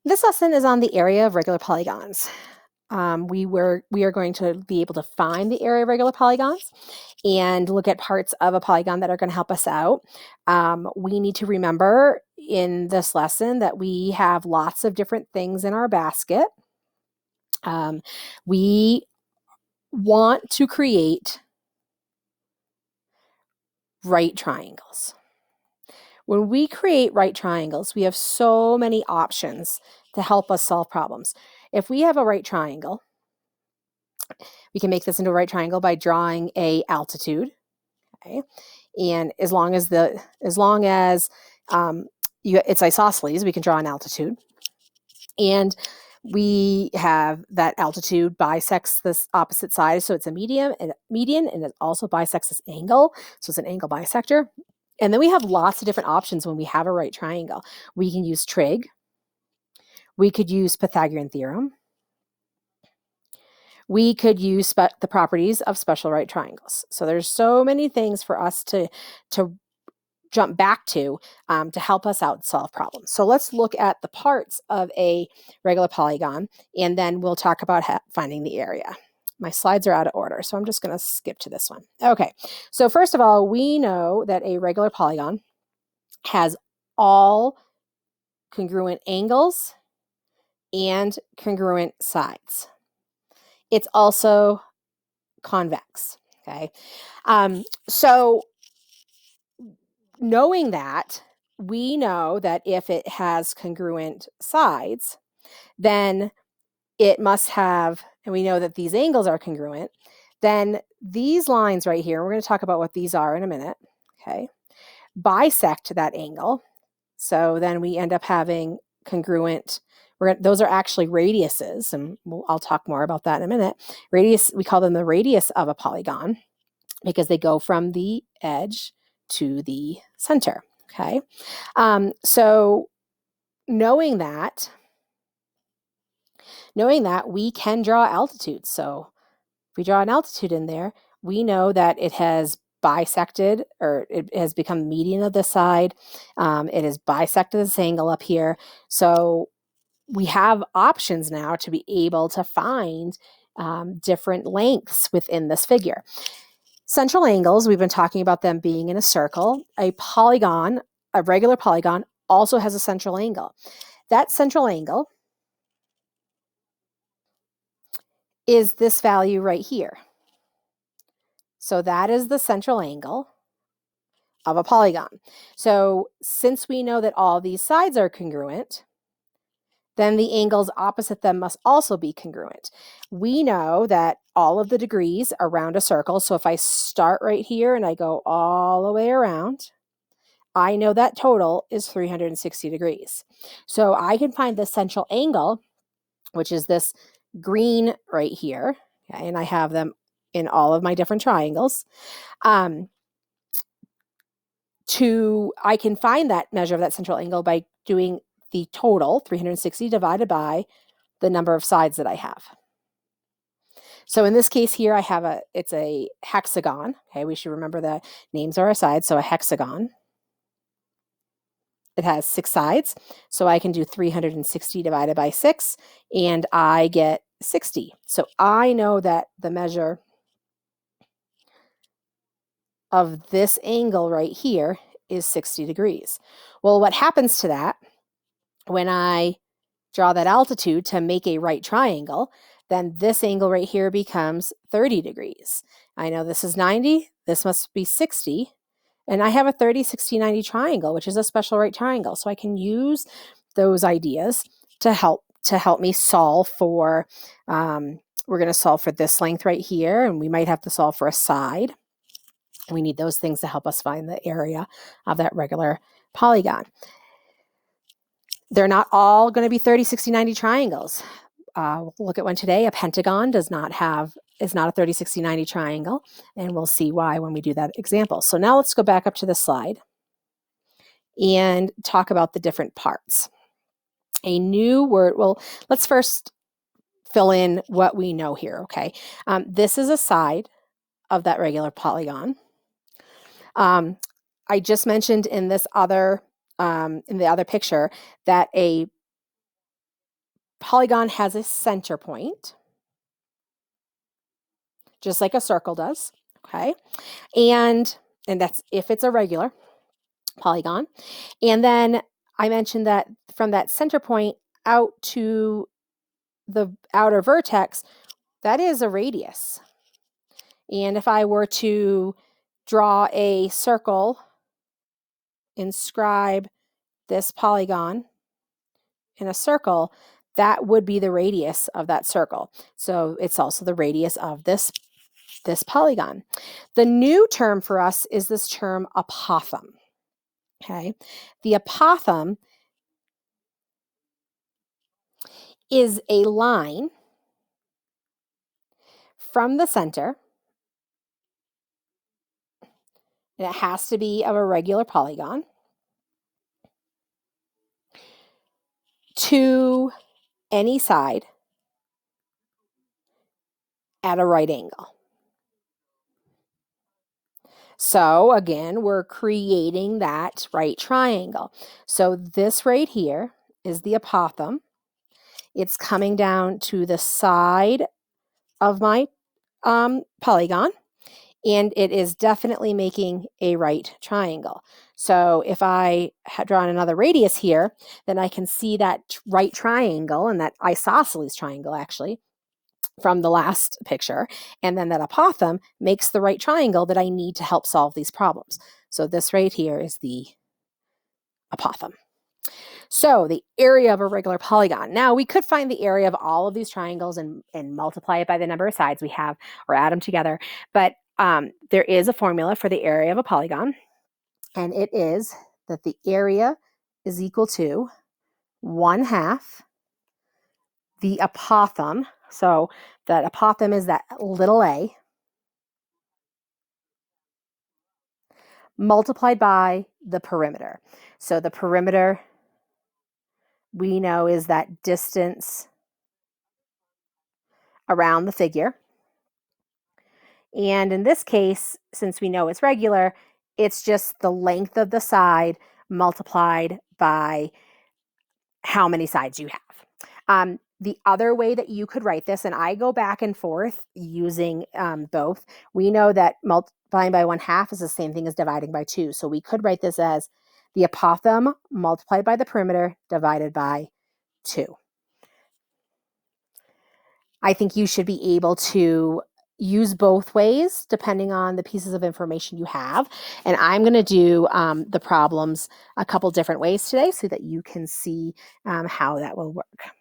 This lesson is on the area of regular polygons. We are going to be able to find the area of regular polygons and look at parts of a polygon that are going to help us out. We need to remember in this lesson that we have lots of different things in our basket. We want to create right triangles. When we create right triangles, we have so many options to help us solve problems. If we have a right triangle, we can make this into a right triangle by drawing a altitude. Okay, and as long as it's isosceles, we can draw an altitude, and we have that altitude bisects this opposite side, so it's a median, and it also bisects this angle, so it's an angle bisector. And then we have lots of different options when we have a right triangle. We can use trig. We could use Pythagorean theorem. We could use the properties of special right triangles. So there's so many things for us to jump back to help us out solve problems. So let's look at the parts of a regular polygon, and then we'll talk about finding the area. My slides are out of order, so I'm just going to skip to this one. Okay, so first of all, we know that a regular polygon has all congruent angles and congruent sides. It's also convex, okay? So knowing that, we know that if it has congruent sides, then it must have, and we know that these angles are congruent, then these lines right here, we're going to talk about what these are in a minute, okay, bisect that angle. So then we end up having congruent, those are actually radiuses, and I'll talk more about that in a minute. Radius, we call them the radius of a polygon because they go from the edge to the center, okay? So knowing that, we can draw altitudes. So if we draw an altitude in there, we know that it has bisected, or it has become median of this side. It has bisected this angle up here. So we have options now to be able to find different lengths within this figure. Central angles, we've been talking about them being in a circle. A polygon, a regular polygon, also has a central angle. That central angle is this value right here. So that is the central angle of a polygon. So since we know that all these sides are congruent, then the angles opposite them must also be congruent. We know that all of the degrees around a circle, so if I start right here and I go all the way around, I know that total is 360 degrees. So I can find the central angle, which is this green right here, okay, and I have them in all of my different triangles. I can find that measure of that central angle by doing the total, 360 divided by the number of sides that I have. So in this case here, it's a hexagon. Okay, we should remember the names of our sides. So a hexagon, it has 6 sides. So I can do 360 divided by 6, and I get 60. So I know that the measure of this angle right here is 60 degrees. Well, what happens to that when I draw that altitude to make a right triangle, then this angle right here becomes 30 degrees. I know this is 90, this must be 60, and I have a 30, 60, 90 triangle, which is a special right triangle. So I can use those ideas to help me solve for, we're going to solve for this length right here, and we might have to solve for a side. We need those things to help us find the area of that regular polygon. They're not all going to be 30, 60, 90 triangles. We'll look at one today. A pentagon is not a 30, 60, 90 triangle, and we'll see why when we do that example. So now let's go back up to the slide and talk about the different parts. A new word, well, let's first fill in what we know here, okay? This is a side of that regular polygon. I just mentioned in this other, in the other picture, that a polygon has a center point, just like a circle does, okay? And that's if it's a regular polygon. And then I mentioned that from that center point out to the outer vertex, that is a radius. And if I were to draw a circle, inscribe this polygon in a circle, that would be the radius of that circle. So it's also the radius of this polygon. The new term for us is this term apothem. Okay, the apothem is a line from the center, and it has to be of a regular polygon, to any side at a right angle. So again, we're creating that right triangle. So this right here is the apothem. It's coming down to the side of my polygon, and it is definitely making a right triangle. So if I had drawn another radius here, then I can see that right triangle and that isosceles triangle actually from the last picture. And then that apothem makes the right triangle that I need to help solve these problems. So this right here is the apothem. So the area of a regular polygon. Now we could find the area of all of these triangles and multiply it by the number of sides we have or add them together. But there is a formula for the area of a polygon, and it is that the area is equal to 1/2 the apothem. So that apothem is that little a multiplied by the perimeter. So the perimeter we know is that distance around the figure. And in this case, since we know it's regular, it's just the length of the side multiplied by how many sides you have. The other way that you could write this, and I go back and forth using both, we know that multiplying by 1/2 is the same thing as dividing by 2. So we could write this as the apothem multiplied by the perimeter divided by 2. I think you should be able to use both ways depending on the pieces of information you have. And I'm going to do the problems a couple different ways today so that you can see how that will work.